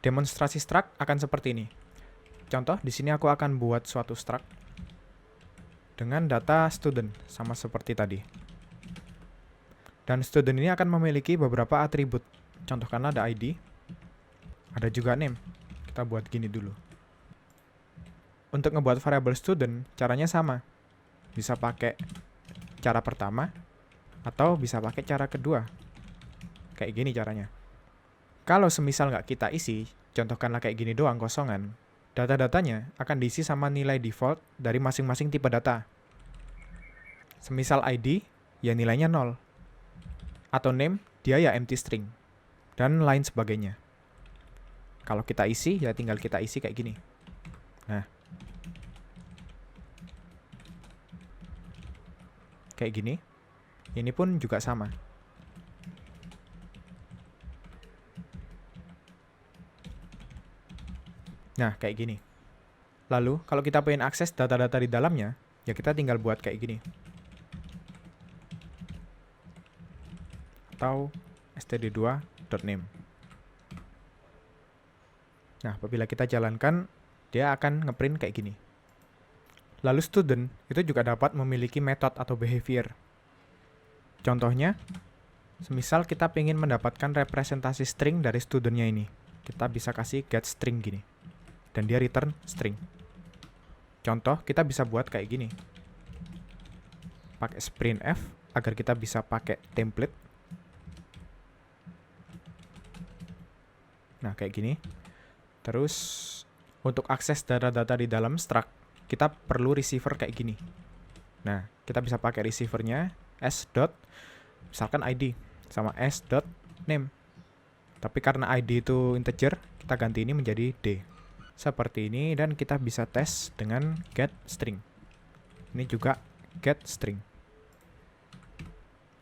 Demonstrasi struct akan seperti ini. Contoh, di sini aku akan buat suatu struct dengan data student, sama seperti tadi. Dan student ini akan memiliki beberapa atribut. Contoh karena ada ID, ada juga name. Kita buat gini dulu. Untuk ngebuat variable student, caranya sama. Bisa pakai cara pertama, atau bisa pakai cara kedua. Kayak gini caranya. Kalau semisal nggak kita isi, contohkanlah kayak gini doang, kosongan, data-datanya akan diisi sama nilai default dari masing-masing tipe data. Semisal ID, ya nilainya 0. Atau name, dia ya empty string. Dan lain sebagainya. Kalau kita isi, ya tinggal kita isi kayak gini. Nah. Kayak gini. Ini pun juga sama. Nah, kayak gini. Lalu, kalau kita pengen akses data-data di dalamnya, ya kita tinggal buat kayak gini. Atau std2.name. Nah, apabila kita jalankan, dia akan ngeprint kayak gini. Lalu student itu juga dapat memiliki metode atau behavior. Contohnya, semisal kita pengen mendapatkan representasi string dari studentnya ini. Kita bisa kasih get string gini. Dan dia return string. Contoh, kita bisa buat kayak gini. Pakai sprintf agar kita bisa pakai template. Nah, kayak gini. Terus, untuk akses data-data di dalam struct, kita perlu receiver kayak gini. Nah, kita bisa pakai receivernya s. Misalkan ID sama s.name. Tapi karena ID itu integer, kita ganti ini menjadi D. Seperti ini, dan kita bisa tes dengan get string. Ini juga get string.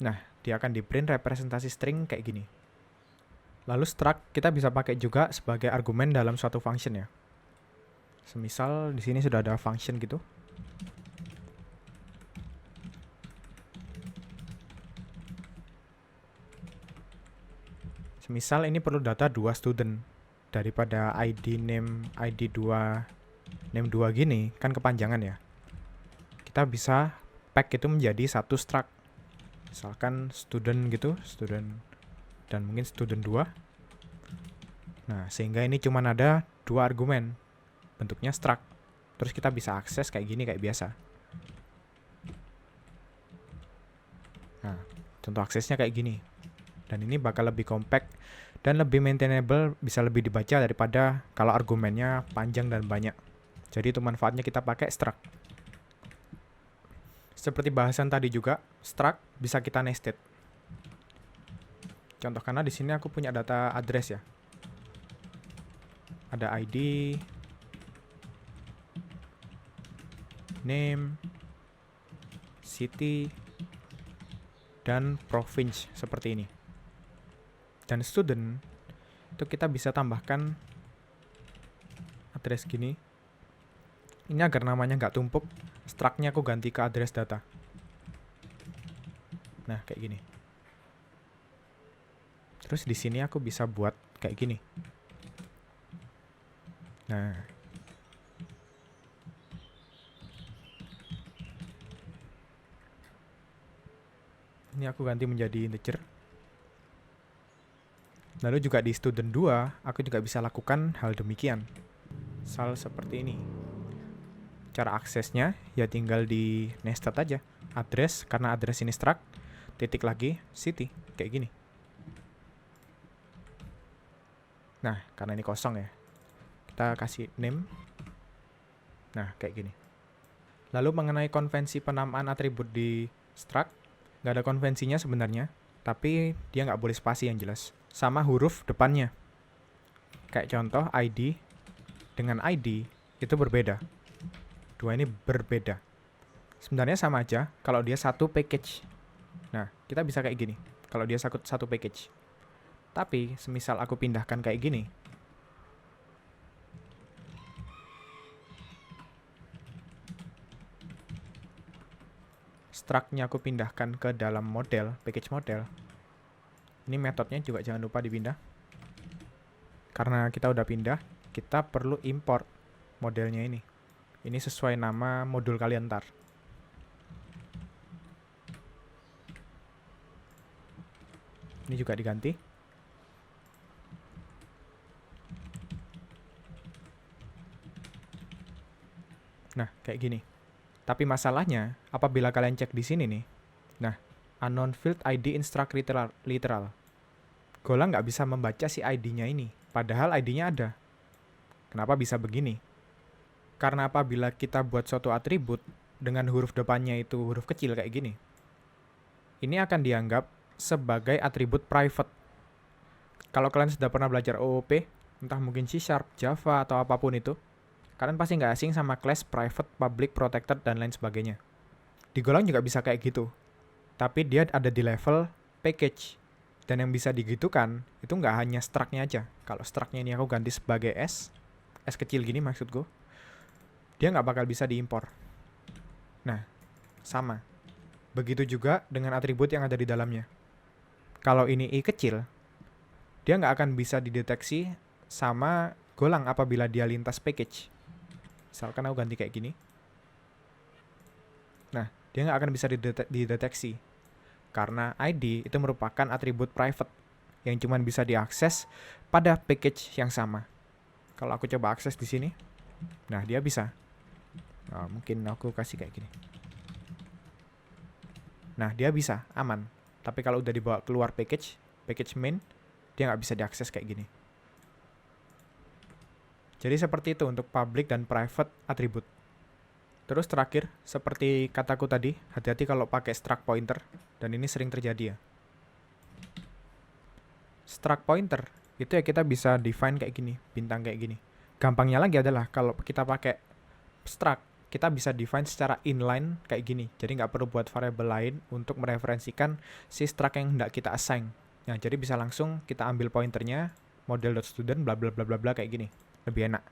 Nah, dia akan di-print representasi string kayak gini. Lalu struct kita bisa pakai juga sebagai argumen dalam suatu function ya. Semisal di sini sudah ada function gitu. Semisal ini perlu data 2 student. Daripada ID name ID 2 name 2 gini kan kepanjangan ya. Kita bisa pack itu menjadi satu struct. Misalkan student gitu, student dan mungkin student 2. Nah, sehingga ini cuma ada 2 argumen. Bentuknya struct. Terus kita bisa akses kayak gini kayak biasa. Nah, contoh aksesnya kayak gini. Dan ini bakal lebih compact dan lebih maintainable, bisa lebih dibaca daripada kalau argumennya panjang dan banyak. Jadi itu manfaatnya kita pakai struct. Seperti bahasan tadi juga, struct bisa kita nested. Contoh karena di sini aku punya data address ya. Ada ID, name, city, dan province seperti ini. Dan student itu kita bisa tambahkan address gini. Ini agar namanya nggak tumpuk, struct-nya aku ganti ke address data. Nah, kayak gini. Terus di sini aku bisa buat kayak gini. Nah. Ini aku ganti menjadi integer. Lalu juga di student 2, aku juga bisa lakukan hal demikian. Misal seperti ini. Cara aksesnya, ya tinggal di nested aja. Address, karena address ini struct, titik lagi, city, kayak gini. Nah, karena ini kosong ya. Kita kasih name. Nah, kayak gini. Lalu mengenai konvensi penamaan atribut di struct, nggak ada konvensinya sebenarnya, tapi dia nggak boleh spasi yang jelas. Sama huruf depannya. Kayak contoh ID dengan ID itu berbeda. Dua ini berbeda. Sebenarnya sama aja kalau dia satu package. Nah, kita bisa kayak gini. Kalau dia satu package. Tapi, semisal aku pindahkan kayak gini. Struct-nya aku pindahkan ke dalam model, package model. Ini metodenya juga jangan lupa dipindah. Karena kita udah pindah, kita perlu import modelnya ini. Ini sesuai nama modul kalian ntar. Ini juga diganti. Nah, kayak gini. Tapi masalahnya, apabila kalian cek di sini nih, nah, unknown field ID instruct literal. Golang nggak bisa membaca si ID-nya ini, padahal ID-nya ada. Kenapa bisa begini? Karena apabila kita buat suatu atribut dengan huruf depannya itu huruf kecil kayak gini, ini akan dianggap sebagai atribut private. Kalau kalian sudah pernah belajar OOP, entah mungkin C#, Java, atau apapun itu, kalian pasti nggak asing sama class private, public, protected, dan lain sebagainya. Di Golang juga bisa kayak gitu. Tapi dia ada di level package. Dan yang bisa digitukan, itu nggak hanya struct-nya aja. Kalau struct-nya ini aku ganti sebagai S kecil gini maksudku, dia nggak bakal bisa diimpor. Nah, sama. Begitu juga dengan atribut yang ada di dalamnya. Kalau ini I kecil, dia nggak akan bisa dideteksi sama Golang apabila dia lintas package. Misalkan aku ganti kayak gini. Nah, dia nggak akan bisa dideteksi. Karena ID itu merupakan atribut private yang cuma bisa diakses pada package yang sama. Kalau aku coba akses di sini, nah dia bisa. Nah, mungkin aku kasih kayak gini. Nah, dia bisa, aman. Tapi kalau udah dibawa keluar package main, dia nggak bisa diakses kayak gini. Jadi seperti itu untuk public dan private atribut. Terus terakhir, seperti kataku tadi, hati-hati kalau pakai struct pointer, dan ini sering terjadi ya. Struct pointer, itu ya kita bisa define kayak gini, bintang kayak gini. Gampangnya lagi adalah kalau kita pakai struct, kita bisa define secara inline kayak gini. Jadi nggak perlu buat variable lain untuk mereferensikan si struct yang hendak kita assign. Nah, jadi bisa langsung kita ambil pointernya, model.student, bla bla bla bla bla kayak gini. Lebih enak.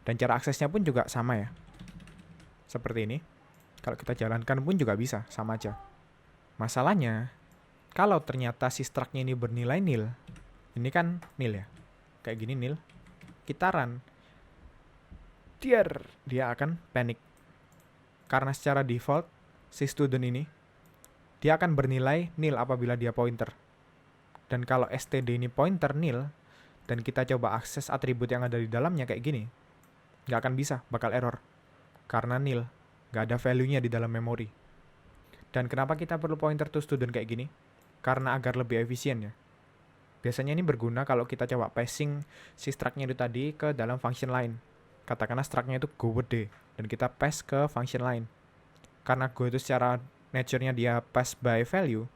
Dan cara aksesnya pun juga sama ya. Seperti ini. Kalau kita jalankan pun juga bisa, sama aja. Masalahnya, kalau ternyata si struct-nya ini bernilai nil, ini kan nil ya. Kayak gini nil. Kita run. Dia akan panic. Karena secara default, si student ini, dia akan bernilai nil apabila dia pointer. Dan kalau std ini pointer nil, dan kita coba akses atribut yang ada di dalamnya kayak gini, nggak akan bisa, bakal error. Karena nil, nggak ada value-nya di dalam memori. Dan kenapa kita perlu pointer to student kayak gini? Karena agar lebih efisien ya. Biasanya ini berguna kalau kita coba passing si struct-nya itu tadi ke dalam function lain. Katakanlah struct-nya itu go_day, dan kita pass ke function lain. Karena go itu secara nature-nya dia pass by value,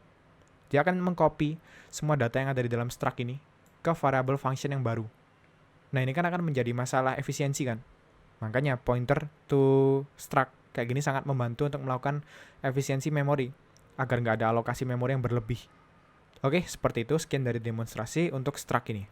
dia akan mengcopy semua data yang ada di dalam struct ini ke variable function yang baru. Nah, ini kan akan menjadi masalah efisiensi kan. Makanya pointer to struct kayak gini sangat membantu untuk melakukan efisiensi memori agar nggak ada alokasi memori yang berlebih. Oke, seperti itu. Sekian dari demonstrasi untuk struct ini.